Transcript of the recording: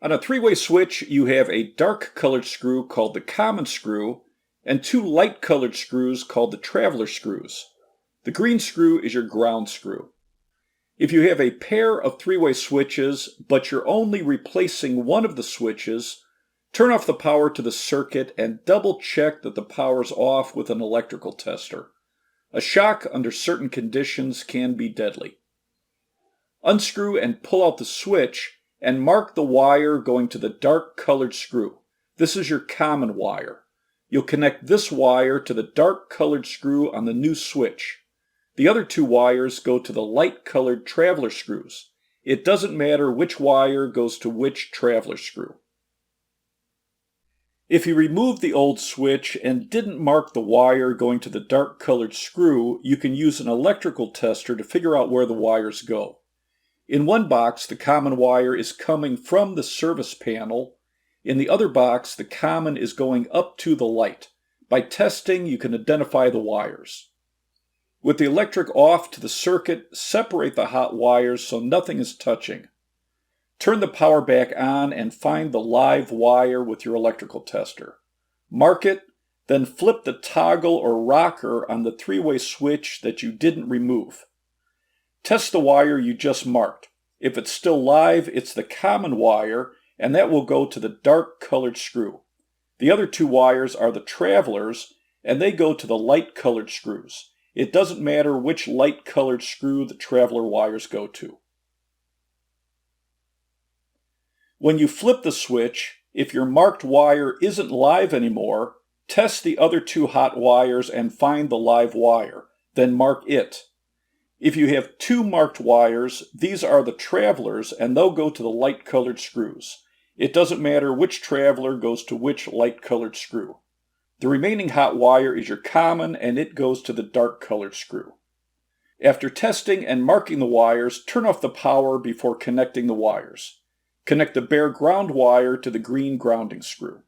On a three-way switch, you have a dark colored screw called the common screw and two light colored screws called the traveler screws. The green screw is your ground screw. If you have a pair of three-way switches, but you're only replacing one of the switches, turn off the power to the circuit and double check that the power's off with an electrical tester. A shock under certain conditions can be deadly. Unscrew and pull out the switch and mark the wire going to the dark colored screw. This is your common wire. You'll connect this wire to the dark colored screw on the new switch. The other two wires go to the light colored traveler screws. It doesn't matter which wire goes to which traveler screw. If you removed the old switch and didn't mark the wire going to the dark colored screw, you can use an electrical tester to figure out where the wires go. In one box, the common wire is coming from the service panel. In the other box, the common is going up to the light. By testing, you can identify the wires. With the electric off to the circuit, separate the hot wires so nothing is touching. Turn the power back on and find the live wire with your electrical tester. Mark it, then flip the toggle or rocker on the three-way switch that you didn't remove. Test the wire you just marked. If it's still live, it's the common wire, and that will go to the dark colored screw. The other two wires are the travelers, and they go to the light colored screws. It doesn't matter which light colored screw the traveler wires go to. When you flip the switch, if your marked wire isn't live anymore, test the other two hot wires and find the live wire, then mark it. If you have two marked wires, these are the travelers and they'll go to the light colored screws. It doesn't matter which traveler goes to which light colored screw. The remaining hot wire is your common and it goes to the dark colored screw. After testing and marking the wires, turn off the power before connecting the wires. Connect the bare ground wire to the green grounding screw.